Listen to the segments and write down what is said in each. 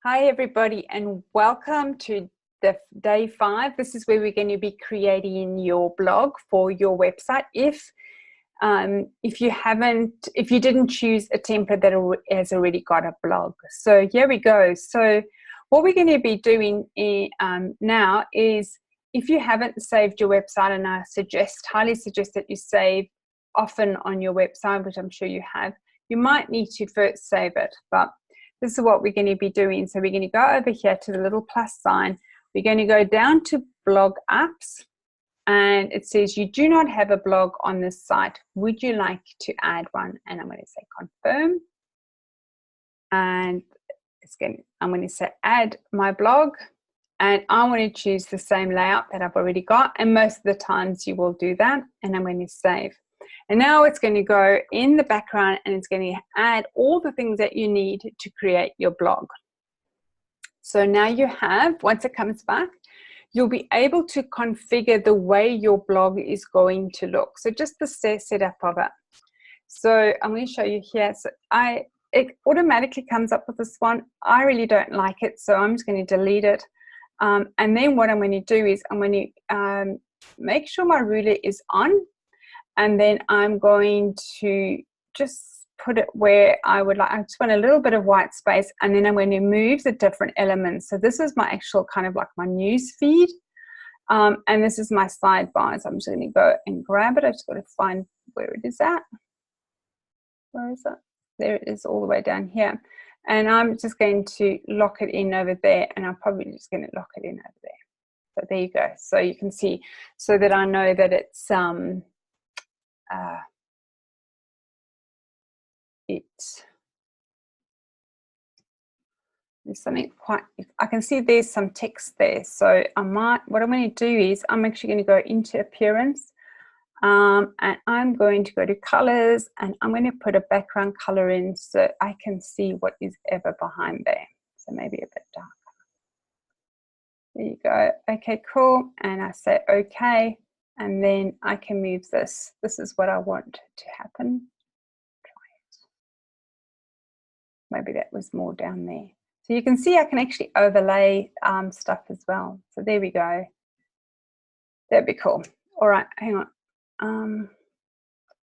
Hi everybody, and welcome to the day 5. This is where we're going to be creating your blog for your website. If you didn't choose a template that has already got a blog. So here we go. So what we're going to be doing now is, if you haven't saved your website, and I highly suggest that you save often on your website, which I'm sure you have, you might need to first save it, but this is what we're going to be doing. So we're going to go over here to the little plus sign. We're going to go down to blog apps, and it says you do not have a blog on this site. Would you like to add one? And I'm going to say confirm, and I'm going to say add my blog, and I want to choose the same layout that I've already got, and most of the times you will do that, and I'm going to save. And now it's going to go in the background, and it's going to add all the things that you need to create your blog. So now you have, once it comes back, you'll be able to configure the way your blog is going to look. So just the setup of it. So I'm going to show you here. So it automatically comes up with this one. I really don't like it, so I'm just going to delete it. And then what I'm going to do is I'm going to make sure my ruler is on. And then I'm going to just put it where I would like. I just want a little bit of white space, and then I'm going to move the different elements. So this is my actual kind of like my news feed, and this is my sidebar. So I'm just going to go and grab it. I just got to find where it is at. Where is it? There it is, all the way down here. And I'm just going to lock it in over there, and I'm probably just going to lock it in over there. So there you go. So you can see, so that I know that it's there's something quite, I can see there's some text there. So what I'm going to do is I'm actually going to go into appearance, and I'm going to go to colors, and I'm going to put a background color in so I can see what is ever behind there. So maybe a bit darker. There you go. Okay, cool. And I say okay. And then I can move this. This is what I want to happen. Try it. Maybe that was more down there. So you can see I can actually overlay stuff as well. So there we go. That'd be cool. All right, hang on.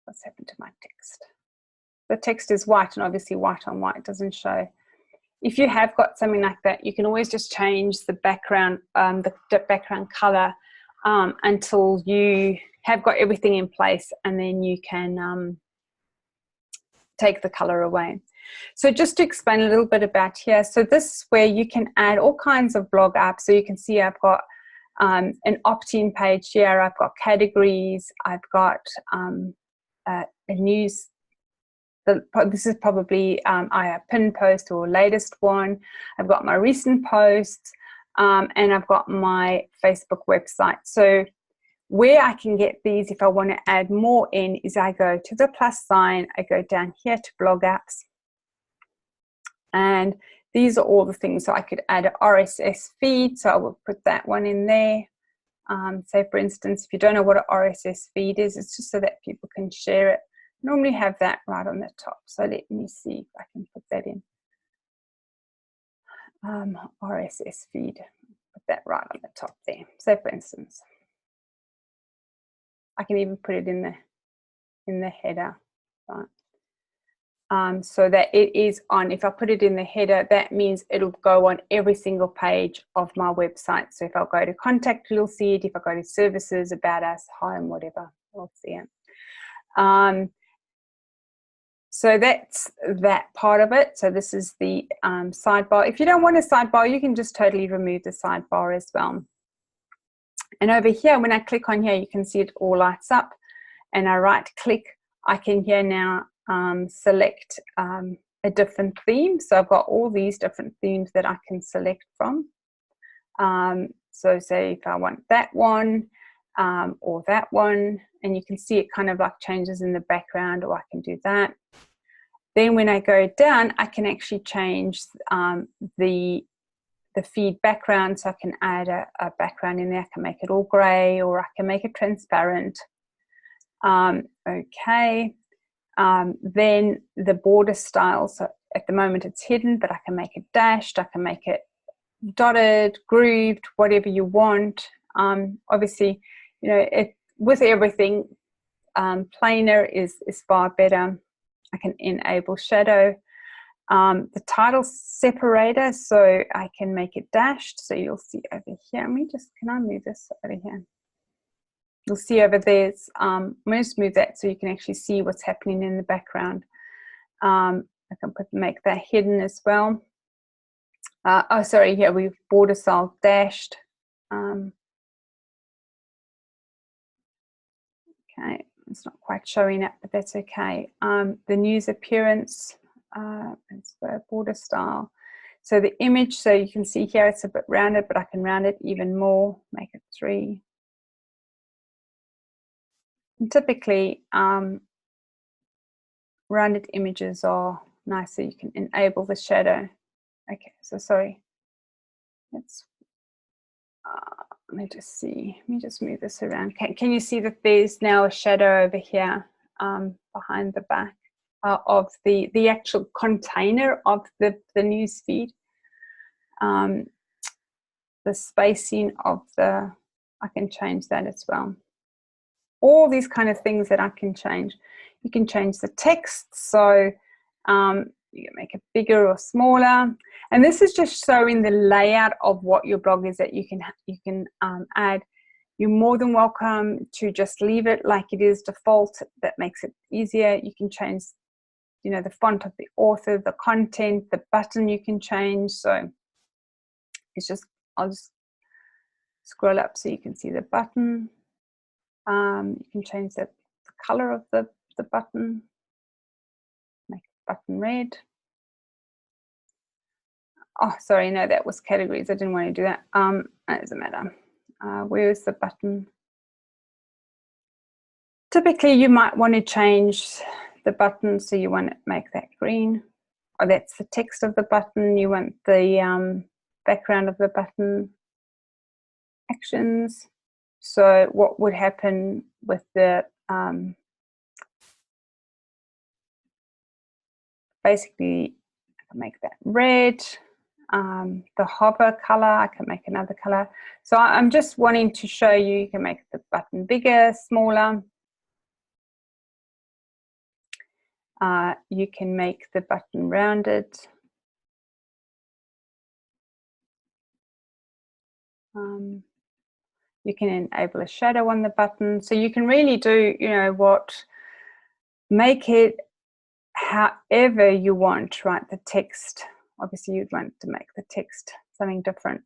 What's happened to my text? The text is white, and obviously white on white doesn't show. If you have got something like that, you can always just change the background, the background color, until you have got everything in place, and then you can take the color away. So just to explain a little bit about here, so this is where you can add all kinds of blog apps. So you can see I've got an opt-in page here, I've got categories, I've got a news. This is probably a pin post or latest one. I've got my recent posts, and I've got my Facebook website. So where I can get these, if I want to add more in, is I go to the plus sign, I go down here to blog apps, and these are all the things. So I could add an RSS feed, so I will put that one in there. Say for instance, if you don't know what an RSS feed is, it's just so that people can share it. Normally have that right on the top. So let me see if I can put that in. RSS feed, put that right on the top there. So for instance, I can even put it in the header, right? So that it is on. If I put it in the header, that means it'll go on every single page of my website. So if I go to contact, you'll see it. If I go to services, about us, home, whatever, you'll see it. So that's that part of it. So this is the sidebar. If you don't want a sidebar, you can just totally remove the sidebar as well. And over here, when I click on here, you can see it all lights up, and I right click, I can here now select a different theme. So I've got all these different themes that I can select from. So say if I want that one or that one, and you can see it kind of like changes in the background, or I can do that. Then when I go down, I can actually change the feed background. So I can add a background in there. I can make it all gray, or I can make it transparent. Okay. Then the border style. So at the moment it's hidden, but I can make it dashed, I can make it dotted, grooved, whatever you want. Obviously, you know, with everything, planar is far better. I can enable shadow. The title separator, so I can make it dashed. So you'll see over here. Can I move this over here? You'll see over there. I'm going to move that so you can actually see what's happening in the background. I can make that hidden as well. Oh, sorry. Yeah, we've border style dashed. Okay, it's not quite showing up, but that's okay. The news appearance, it's the border style. So the image, so you can see here it's a bit rounded, but I can round it even more, make it 3. And typically, rounded images are nice, so you can enable the shadow. Okay, so sorry. Let's let me just see. Let me just move this around. Can you see that there's now a shadow over here behind the back of the actual container of the news feed? The spacing of I can change that as well. All these kind of things that I can change. You can change the text, so you can make it bigger or smaller. And this is just showing the layout of what your blog is that you can add. You're more than welcome to just leave it like it is default. That makes it easier. You can change, you know, the font of the author, the content, the button you can change. So it's just, I'll just scroll up so you can see the button. You can change the color of the button. Make the button red. Oh, sorry, no, that was categories. I didn't want to do that. It doesn't matter. Where is the button? Typically, you might want to change the button, so you want to make that green. Or that's the text of the button. You want the background of the button. Actions. So what would happen with the basically, I can make that red. The hover color, I can make another color. So I'm just wanting to show you, you can make the button bigger, smaller. You can make the button rounded. You can enable a shadow on the button. So you can really do, you know, make it however you want, right? The text, obviously you'd want to make the text something different.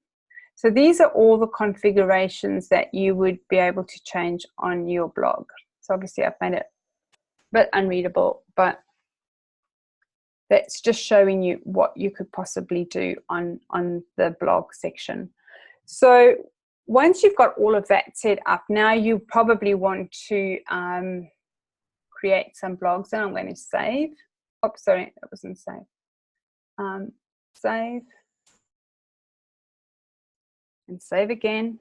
So these are all the configurations that you would be able to change on your blog. So obviously I've made it a bit unreadable, but that's just showing you what you could possibly do on the blog section. So once you've got all of that set up, now you probably want to create some blogs, and I'm going to save. Oh, sorry, that wasn't save. Save and save again.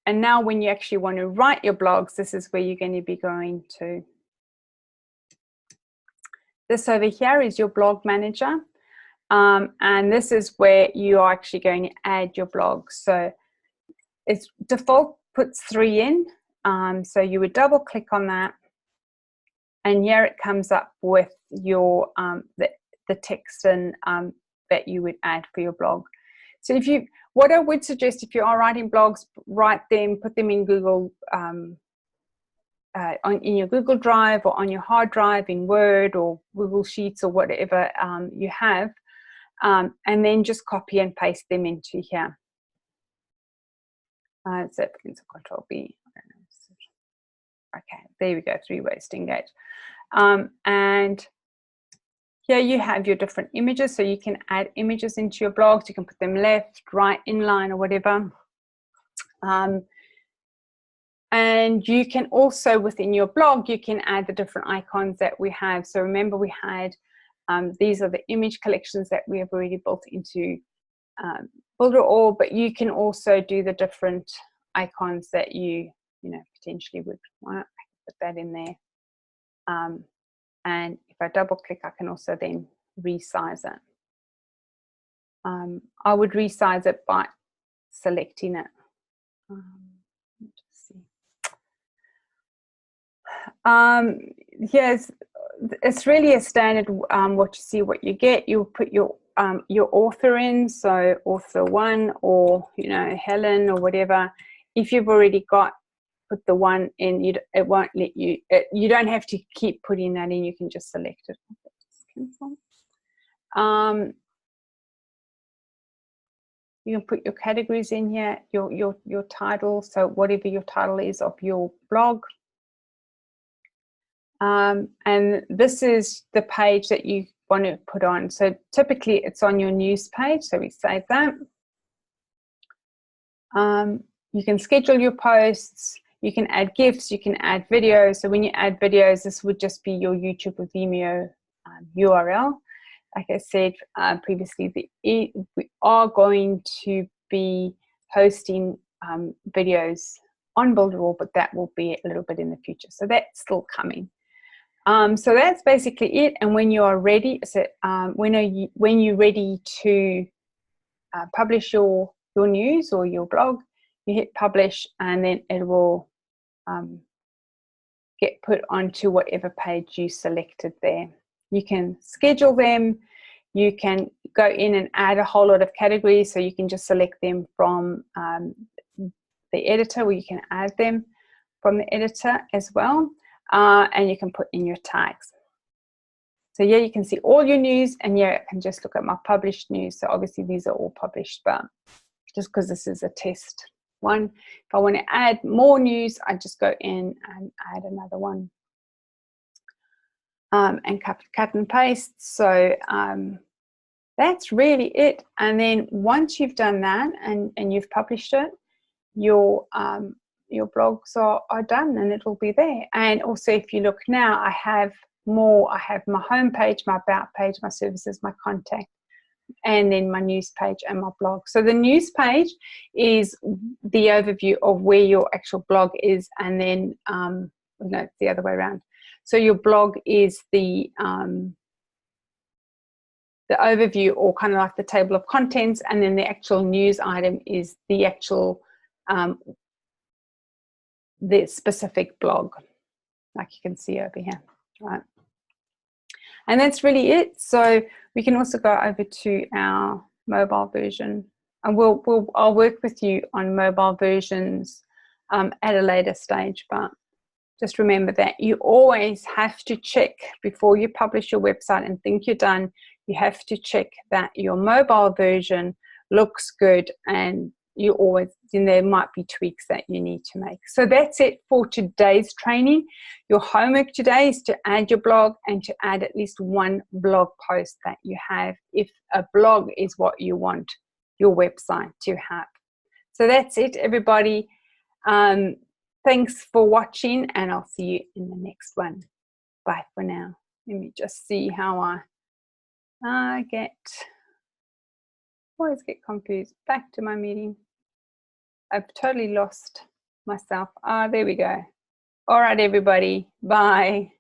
And now when you actually want to write your blogs, this is where you're going to be going to. This over here is your blog manager. And this is where you are actually going to add your blog. So it's default puts 3 in. So you would double click on that. And here it comes up with your the text and that you would add for your blog. So what I would suggest, if you are writing blogs, write them, put them in Google, in your Google Drive or on your hard drive in Word or Google Sheets or whatever you have, and then just copy and paste them into here. So Control B. Okay, there we go. 3 ways to engage. And here you have your different images, so you can add images into your blogs. You can put them left, right, inline, or whatever. And you can also, within your blog, you can add the different icons that we have. So remember, we had these are the image collections that we have already built into Builderall, but you can also do the different icons that you potentially would want to put that in there. And if I double click, I can also then resize it. I would resize it by selecting it. Let's see. Yes, it's really a standard. What you see, what you get. You'll put your author in, so author 1, or Helen or whatever. If you've already put the 1 in, it won't let you. You don't have to keep putting that in. You can just select it. You can put your categories in here, your title, so whatever your title is of your blog. And this is the page that you want to put on. So typically it's on your news page, so we save that. You can schedule your posts, you can add GIFs, you can add videos. So when you add videos, this would just be your YouTube or Vimeo URL. Like I said previously, we are going to be posting videos on Builderall, but that will be a little bit in the future. So that's still coming. So that's basically it. And when you are ready, so when you're ready to publish your news or your blog, you hit publish, and then it will get put onto whatever page you selected there. You can schedule them. You can go in and add a whole lot of categories, so you can just select them from the editor, or you can add them from the editor as well, and you can put in your tags. So yeah, you can see all your news, and yeah, I can just look at my published news. So obviously these are all published, but just because this is a test one, if I want to add more news, I just go in and add another one. And cut and paste. So that's really it. And then once you've done that and you've published it, your blogs are done, and it will be there. And also, if you look now, I have more. I have my home page, my about page, my services, my contact, and then my news page and my blog. So the news page is the overview of where your actual blog is, and then no, it's the other way around. So your blog is the overview, or kind of like the table of contents, and then the actual news item is the actual the specific blog, like you can see over here, right? And that's really it. So we can also go over to our mobile version, and I'll work with you on mobile versions at a later stage, but just remember that you always have to check before you publish your website and think you're done. You have to check that your mobile version looks good, and there might be tweaks that you need to make. So that's it for today's training. Your homework today is to add your blog, and to add at least one blog post that you have, if a blog is what you want your website to have. So that's it, everybody. Thanks for watching, and I'll see you in the next one. Bye for now. Let me just see how I always get confused. Back to my meeting. I've totally lost myself. There we go. All right, everybody. Bye.